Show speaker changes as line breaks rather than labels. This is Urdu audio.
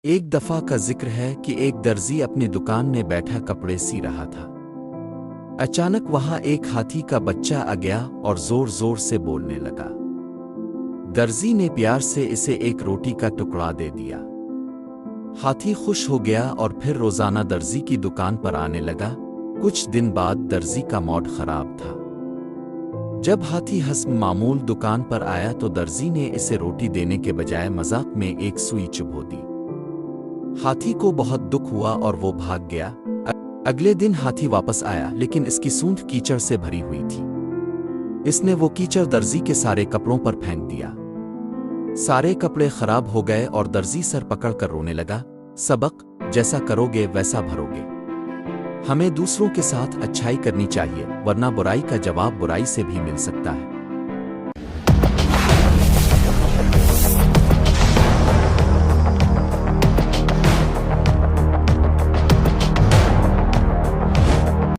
ایک دفعہ کا ذکر ہے کہ ایک درزی اپنی دکان میں بیٹھا کپڑے سی رہا تھا۔ اچانک وہاں ایک ہاتھی کا بچہ آ گیا اور زور زور سے بولنے لگا۔ درزی نے پیار سے اسے ایک روٹی کا ٹکڑا دے دیا۔ ہاتھی خوش ہو گیا اور پھر روزانہ درزی کی دکان پر آنے لگا۔ کچھ دن بعد درزی کا موڈ خراب تھا۔ جب ہاتھی حسب معمول دکان پر آیا تو درزی نے اسے روٹی دینے کے بجائے مذاق میں ایک سوئی چبھو دی۔ ہاتھی کو بہت دکھ ہوا اور وہ بھاگ گیا۔ اگلے دن ہاتھی واپس آیا لیکن اس کی سونڈ کیچڑ سے بھری ہوئی تھی۔ اس نے وہ کیچڑ درزی کے سارے کپڑوں پر پھینک دیا۔ سارے کپڑے خراب ہو گئے اور درزی سر پکڑ کر رونے لگا۔ سبق: جیسا کرو گے ویسا بھرو گے۔ ہمیں دوسروں کے ساتھ اچھائی کرنی چاہیے ورنہ برائی کا جواب برائی سے بھی مل سکتا ہے۔